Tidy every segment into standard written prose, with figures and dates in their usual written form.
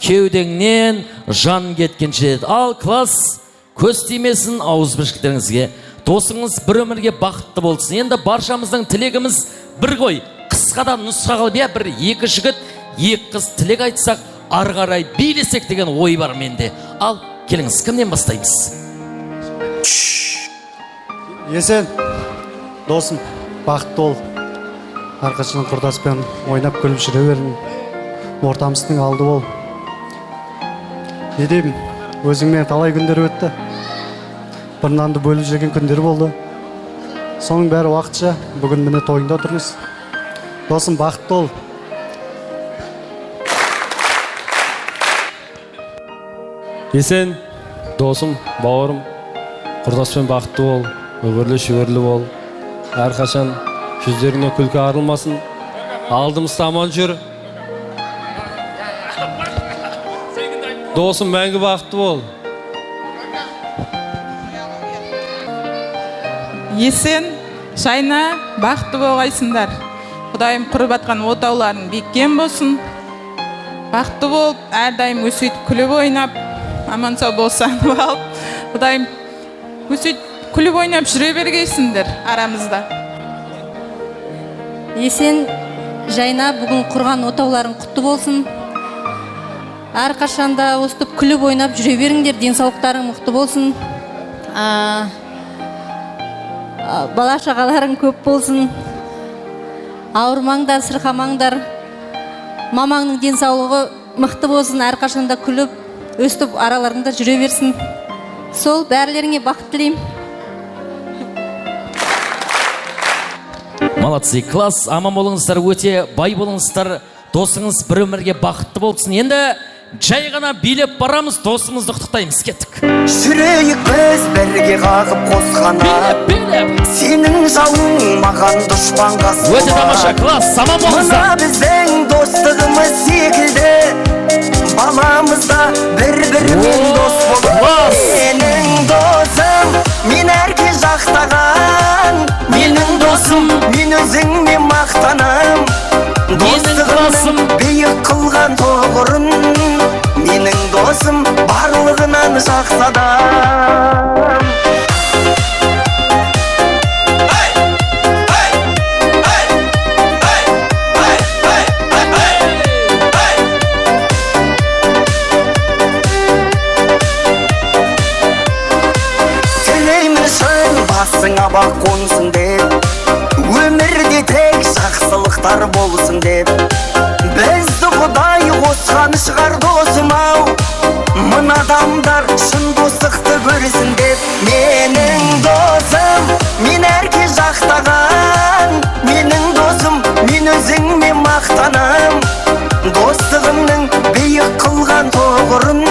кеудеңнен жан кеткенше. Ал класс, көз тимесін ауыз біршіктеріңізге. Досыңыз бір өмірге бақытты болсын. Енді баршамыздың тілегіміз бір ғой. Қысқадан нұсқа қылып, бір екі жігіт, екі қыз тілек айтсақ, ары қарай билесек деген ой бар менде. Ал келіңіз, кімнен бастаймыз? Есен, досым, бақытты бол. Әрқашан құрдаспен ойнап күліп жүре берің. Ортамыздың алды бол. Не деймін, өзіңмен талай күндер өтті. Bir nanды bölіп жеген күндер болды. Соның бәрі уақытша, бүгін міне тойында тұрмыз. Досым, бақытты бол. Есен, досым, бауырым, құрдаспен бақытты бол, өмірлі шүбірлі бол. Әрқашан жүздеріңе күлкі арылмасын. Алдымыз аман жүр. Досым, мәңгі бақытты бол. Есен, Жайна, бақытты болғайсыңдар. Құдайым құрып атқан отауларың беккен болсын. Бақытты болып, әрдайым өсөйтіп күліп ойнап, аман сау болсаң бол. Құдайым өсөйтіп күліп ойнап жүре бергейсіңдер арамызда. Есен, Жайна, бүгін құрған отауларың құтты болсын. Әрқашанда өстіп күліп ойнап жүре беріңдер, денсаулықтарың мықты болсын. Бала шағаларың көп болсын. Ауырмаңдар, сырқамаңдар. Мамаңның денсаулығы мықты болсын, әрқашанда күліп, өстіп араларында жүре берсін. Сол бәрлеріңе бақыт тілеймін. Молодцы, класс, аман болыңыздар, өте бай болыңыздар. Досыңыз бір өмірге бақытты болсын. Енді жай ғана билеп барамыз, досымызды құттықтаймыз, кеттік. Жүрейік біз бірге қағып қосқана. Билеп. Сенің жауың маған дұшпанға сола. Өте тамаша, класс, аман болыңыздар. Мына біздің достығымыз секілді, баламызда бір-бірімен дос болып. Менің досым, мен әрке жақтаған. Менің досым, мен өзіңмен мақтанам. Достығымның бейік қылған тоғырын. Менің досым, барлығынан жақсадам. Тілеймін шын басыңа бақ қонсын деп, өмірде тек жақсылықтар болсын деп. Бізді Құдай қосқан шығар досым-ау, мына адамдар шын достықты көрсін деп. Менің досым, мен әрке жақтаған. Менің досым, мен өзіңмен мақтанам. Достығымның бейік қылған тоғырын.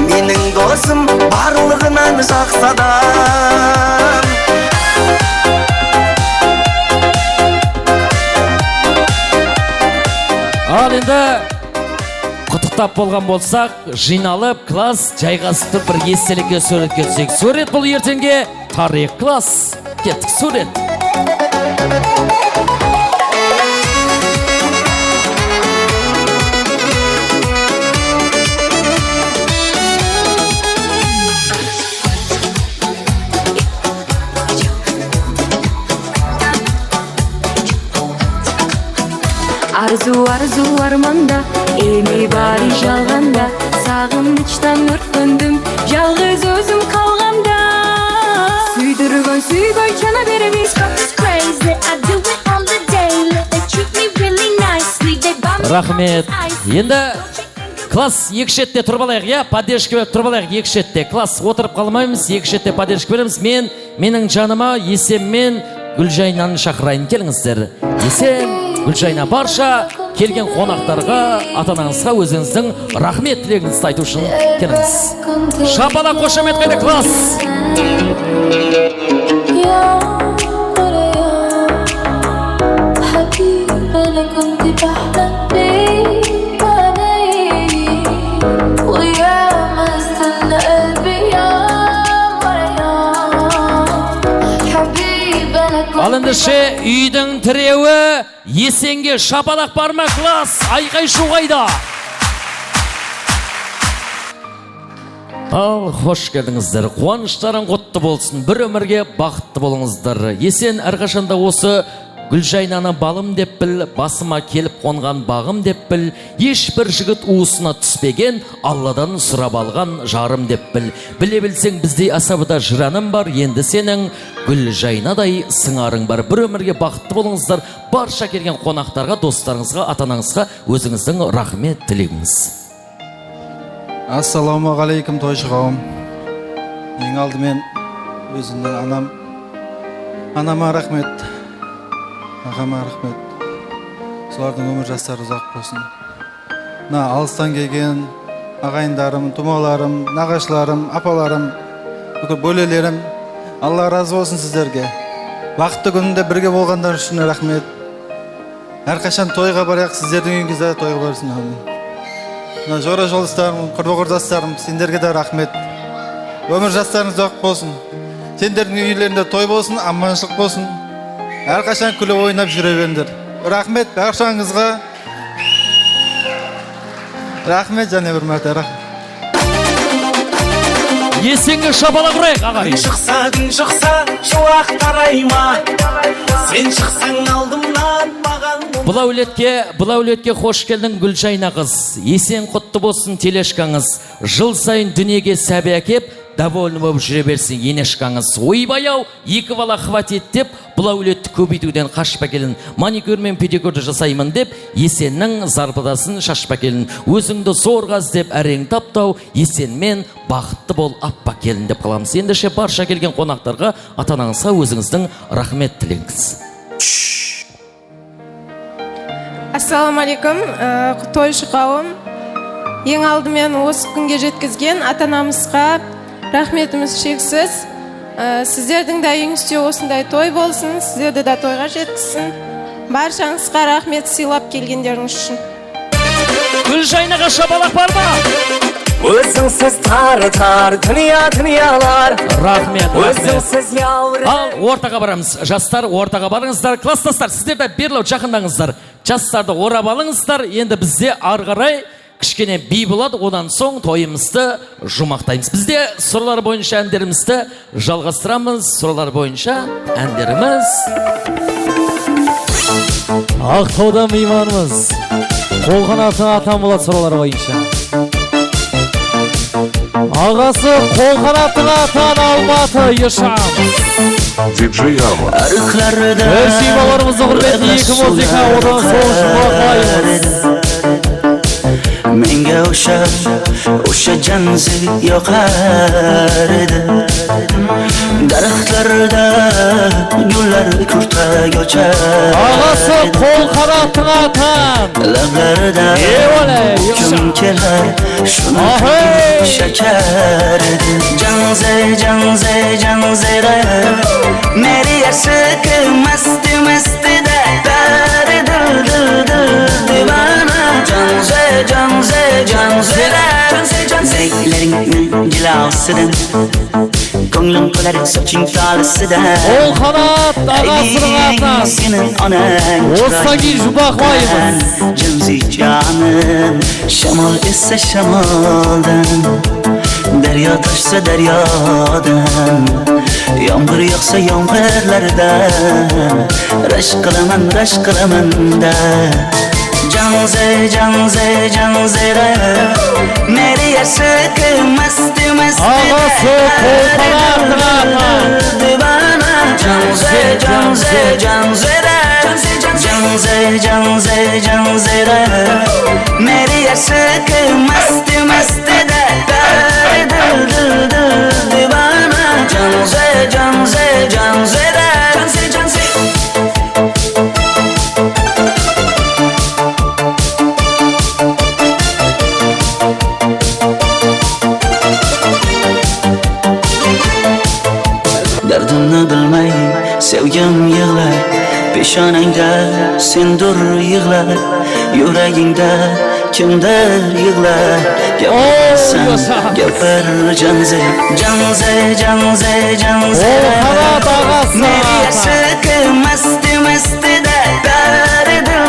Менің досым, барлығынан жақсадам. Ал енді құттықтап болған болсақ, жиналып, класс жайғасып тұр, бір естелікке суретке түсек. Сурет бұл ертеңге тарих, класс. Кеттік, сурет. Арзу арманда, эми бары жалганда, сагынычтан өрттөндүм, жалгыз өзүм калганда. Сүйдүргөн сүйбөй чана беребиз. Рахмет. Енді класс екі шетте тұрып алайық, поддержка беріп тұрып алайық екі шетте. Класс отырып қалмаймыз, екі шетте поддержка береміз. Менің жаныма Есенмен Гүлжайнаны шақырайын, келіңіздер. Есен, Гүлжайна, барша келген қонақтарға, ата-анаңызға өзіңіздің рахмет тілегіңізді айту үшін келіңіз. Шапалақ қошемет қайда, класс! Ал ендеше үйдің тіреуі, Есенге шапалақ бар ма, класс? Айқай шу қайда? Ал, хош келдіңіздер. Қуаныштарың құтты болсын. Бір өмірге бақытты болыңыздар. Есен әрқашанда осы Гүлжайнаны балым деп біл, басыма келіп қонған бағым деп біл, ешбір жігіт уысына түспеген, Алладан сұрап алған жарым деп біл. Біле білсең біздей асабыда жыраным бар, енді сенің Гүлжайнадай сыңарың бар. Бір өмірге бақытты болыңыздар. Барша келген қонақтарға, достарыңызға, ата-анаңызға өзіңіздің рахмет тілегіңіз. Ассалаумағалейкум тойшы қауым. Ең алдымен өзімнің анама рахмет, ағама рахмет. Солардың өмір жастары ұзақ болсын. Мына алыстан келген ағайындарым, тумаларым, нағашыларым, апаларым, бүкіл бөлелерім, Алла разы болсын сіздерге. Бақытты күнінде бірге болғандар үшін рахмет. Әрқашан тойға барайық, сіздердің үйіңізде тойға барсын. Мына жора жолдастарым, құрбы-құрдастарым, сендерге де рахмет. Өмір жастарыңыз ұзақ болсын. Сендердің үйлерінде той болсын, аманшылық болсын. Әрқашан күліп ойнап жүре беріңдер. Рахмет баршаңызға. Рахмет және бір мәрте рахмет. Есенге шабала құрайық, ағай. Күн шықса, шуақ тарайма. Сен шықсаң алдымнан маған. Бұл әулетке хош келдің Гүлжайна қыз. Есен құтты болсын телешкаңыз. Жыл сайын дүниеге сәбі әкеп, довольны болып жүре берсін енешкаңыз. Ойбай-ау, екі бала хватит деп, бұл әулетті көбейтуден қашпа келін. Маникюр мен педикюрді жасаймын деп, Есеннің зарбадасын шашпа келін. Өзіңді зорға іздеп әрең таптау, Есенмен бақытты бол аппа келін деп қаламыз. Ендіше барша келген қонақтарға, ата-анаңызға өзіңіздің рахмет тілеңіз. Ассалаумалейкум, тойшы қауым. Ең алдымен осы күнге жеткізген ата-анамызға рахметіміз шексіз. Сіздердің де үйіңізде осындай той болсын, сіздерді де тойға жеткізсін. Баршаңызға рахмет сыйлап келгендеріңіз үшін. Гүлжайнаға шабалақ бар ма? Өзіңсіз тар дүниялар. Рахмет. Өзіңсіз яуры. Ал, ортаға барамыз. Жастар, ортаға барыңыздар. Класстастар, сіздер де берлау жақындаңыздар. Жастарды орап алыңыздар. Енді бізде арғарай кішкене би болады, одан соң тойымызды жұмақтаймыз. Бізде сұралар бойынша әндерімізді жалғастырамыз. Сұралар бойынша әндеріміз. Ақтаудан мейманымыз. Қолғанатын атан болады сұралар бойынша. Ағасы қолғанатын атан Алматы Ешам. Сүймаларымыздың құрметті екі музыка одан соң жұмақлаймыз. Menga o'sha janzi yoqar edi. Daraxtlarda gullar kurtak ochar. Ağası qo'l qanotini atan. Lablarida kim kelar shuni shakar edi. Janzira meri yashqi masti-mastida dari dil divana. Zeylerin cilasıdan Ko'nglim qolar soching tolisidan. Qo'l qanot ağasının atan. Senin onang O'zsagin Jubaqoyimiz. Janzi jonim shamol esa shamoldan. Daryo toshsa daryodan. Yomg'ir yog'sa yomg'irlardan. Rashk qilaman da. Janzira meri yashqi masti-mastida. Ağası qo'l qanotini atan. Divana Janzira meri yashqi masti-mastida. Divana Janzira Dardimni bilmay sevgim yig'lar. Peshonangda sendur yig'lar. Yuragingda kimdir yig'lar. Gapir Janzira meri yashqi masti-mastida. Dari dil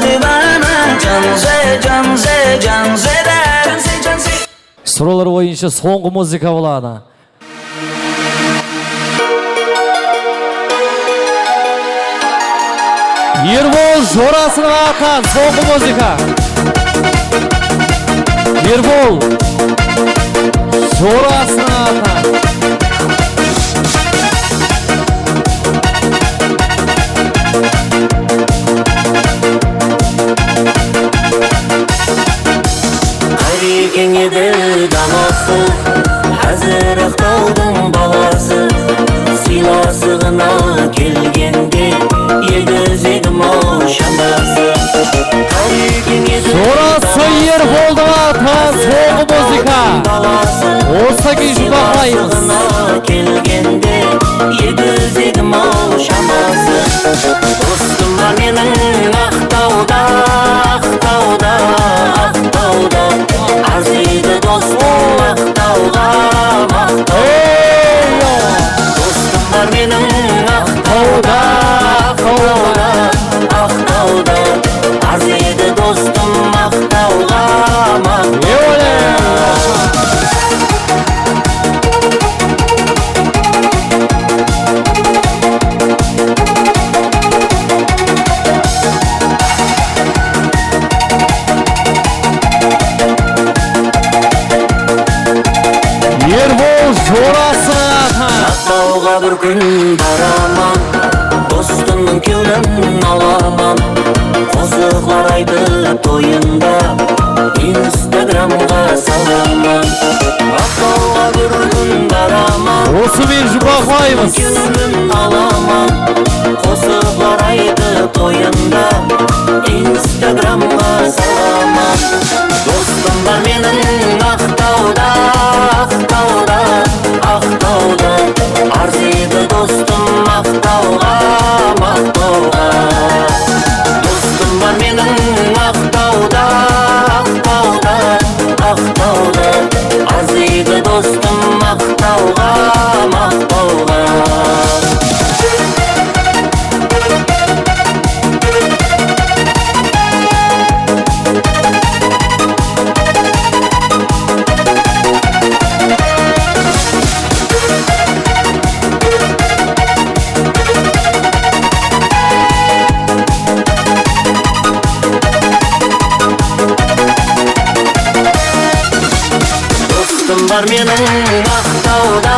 divana. Janzira Sorular boyunca soңғы muzika bo'ladi. Ербол Жорасының атынан соңғы музыка. Ербол Жорасының атынан. Қарекең еді данасы, әзір ақтаудың баласы. Сыйласығына келгенде егізедім ау шандасы. Жорасы Ерболдың атынан соңғы музыка. Осыдан кейін жұмбақлаймыз. Келгенде егізедім ау шандасы. Достым бар менің ақтауда, ақтауда, ақтауда. Арзиды достым ақтауға, мақтауда. Достым бар менің ақтауда, ақтауда, ақтауда. Арзиды достым ақтауға, мақтауда. Ербол Жорасының атынан. Ақтауға бір күн бараман, достымның кеудемін аламан. Қосықлар айтып тойында, инстаграмға саламан. Ақтауға бір күн бараман, осымен жұмбақлаймыз. кеудемін аламан. Қосықлар айтып тойында, инстаграмға саламан. Достым бар менің ақтауда, ақтауда, ақтауда. Арзиды достым ақтауға, мақтауға. Достым бар менің ақтауда, ақтауда, ақтауда. Арзиды достым ақтауға, мақтауға. Достым бар менің ақтауда,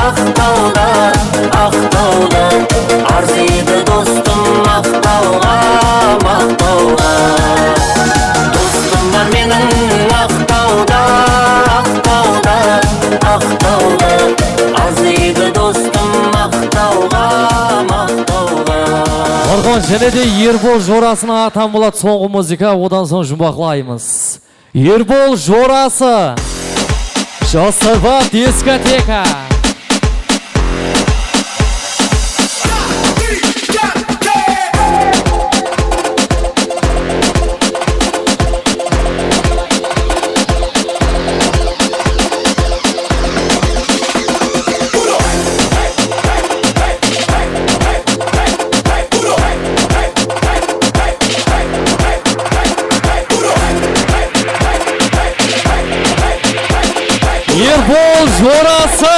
ақтауда, ақтауда. Арзиды достым ақтауға, мақтауға. Достым бар менің ақтауда, ақтауда, ақтауда. Арзиды достым ақтауға, мақтауға. Орхон және де Ербол Жорасының атынан болады соңғы музыка, одан соң жұмбақлаймыз. Ербол Жорасы, Жосырба дискотека. Ербол Жорасы.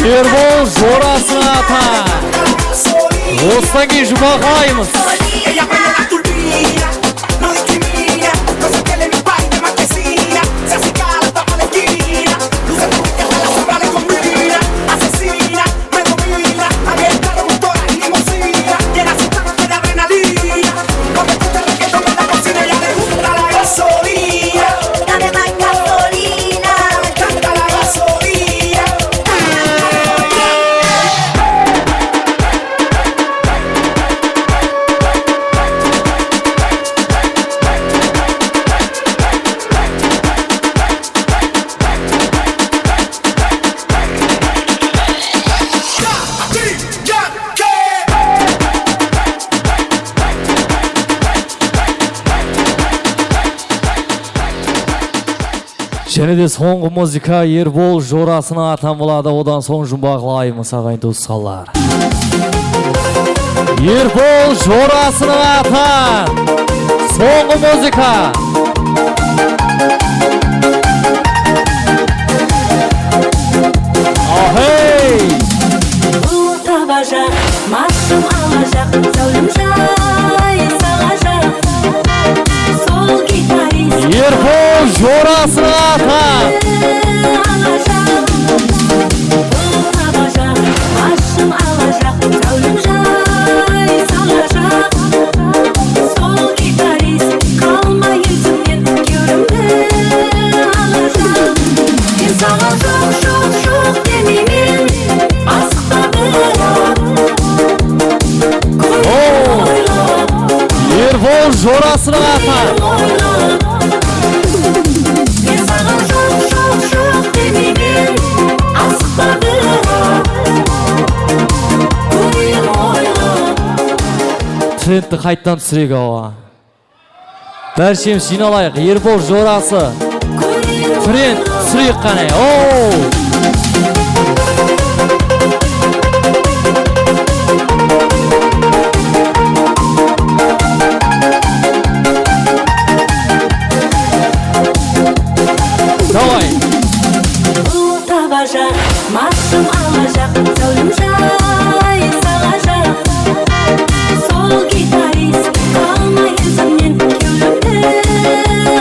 Ербол Жорасының атынан. Осыдан кейін жұмбақлаймыз. Және де соңғы музыка Ербол Жорасына атан болады, одан соң жұмбағылаймыз ағайын туысқандар. Ербол Жорасына атан соңғы музыка. Ахей! Бұл табажақ, машым алажақ, зәулім жай сағажақ. Сол гитарист Ербол Жорасына атан бұл табажақ, машым алажақ, зәулім жай сағажақ. Сол гитарист қалма есімнен кеурімді алажақ. Мен саған жоқ демеймен асықта бірақ Ербол Жорасына атан Мен саған жоқ демеймен асықта бірақ ойым ойлап трендті қайттан түсірек ауа. Бәршеміз жиналайық. Ербол Жорасы тренд түсірек қане. Давай. Бұл табажақ, машым алажақ, зәулім жай сағажақ. Сол гитарист қалма есімнен кеудемді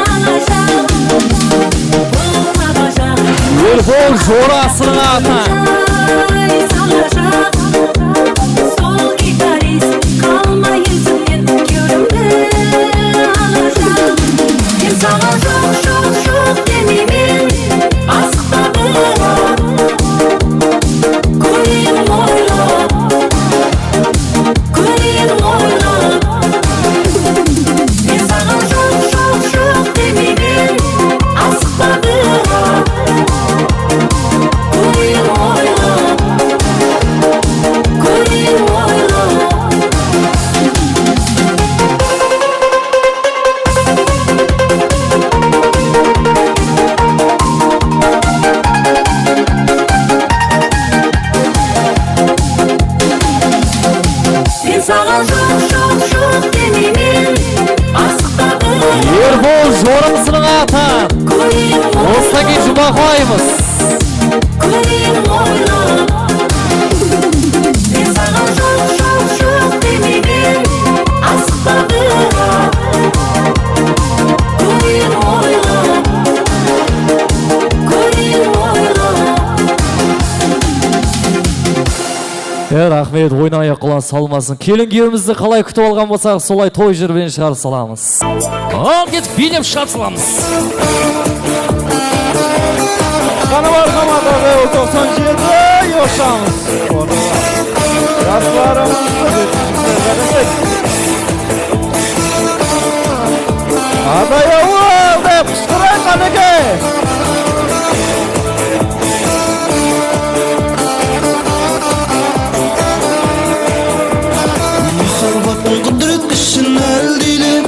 алажақ. Бұл табажақ, Ербол Жорасына атан жай сағажақ. Сол гитарист қалма есімнен кеудемді алажақ. Мен саған жоқ демеймен асықта бірақ көрейін ойлап Мен саған жоқ демеймен асықта бірақ көрейін ойлап Мен саған жоқ демеймен асықта бірақ Ербол Жорасына атан осыдан кейін жұмбақлаймыз. көрейін ойлап Мен саған жоқ демеймен асықта бірақ көрейін ойлап Рахмет, ойнайық құлан салмасын. Келін күйеуімізді қалай күтіп алған болсақ, солай той жүрбен шығарып саламыз. Ал кетіп билеп шығарып саламыз. Қанабар қамадағы 97 йошамыз. Жастарымызды Адай ауыл деп қышқырай қанеке. Махаббаттың құдірет күшін әлдейлеп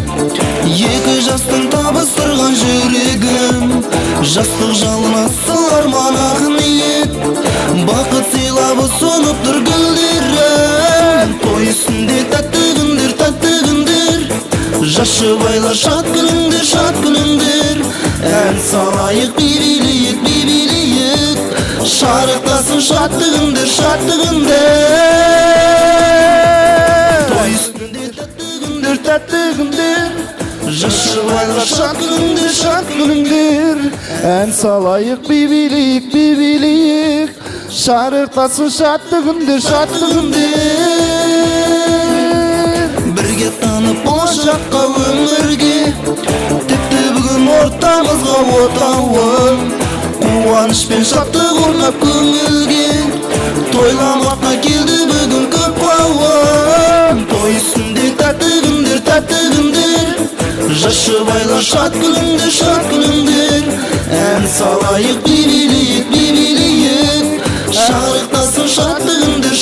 екі жастың табыстырған жүрегім жастық жалына арман ақ ниет бақыт сыйлап ұсынып тұр гүлдерім той үстінде тәтті күндер жас жұбайлар шат күліңдер ән салайық билейік шарықтасын шатты күндер той үстінде тәтті күндер жас жұбайлар шат күліңдер ән салайық билейік шарықтасын шатты күндер бірге танып болашаққа өмірге тіпті бүгін ортамызға отауын қуаныш пен шаттық орнап көңілге тойламаққа келді бүгін көп қауым той үстінде тәтті күндер жас жұбайлар шат күліңдер ән салайық билейік шарықтасын шатты күндер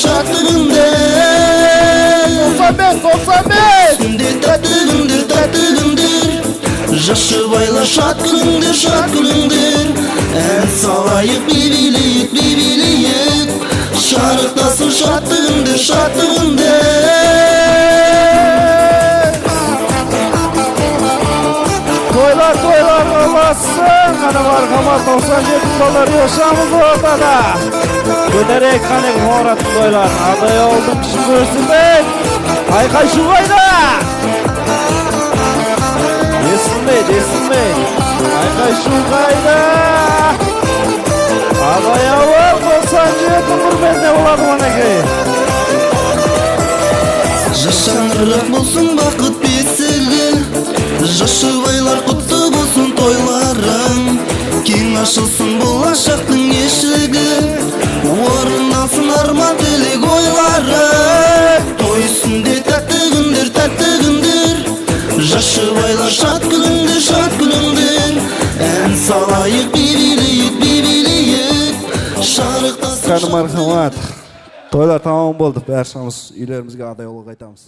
95 95 Тәтті күндер жашы байлар шат күліңдер ән салайық би билейік шарықтасын шаттығыңды Toylar olasın. Hani marhamat 97 dolar yaşamız ortada. Göderek hani muharat toylar. Adaya oldum kişi görsünbek. Kaykay şu kayda. Desin bey. Kaykay şu kayda. Adaya ol 97 dolar bende oladı bana ki. Жашаңырақ болсын бақыт бесігі Жашы байлар құтты болсын тойларың Кең ашылсын болашақтың ешігі Орындалсын арман тілек ойларың Той үстінде тәтті күндер Жашы байлар шат күліңдер Ән салайық би билейік Шарықтасын Marhamat. Toylar tamam oldu. Barchamiz uylarimizga aday olib qaytamiz.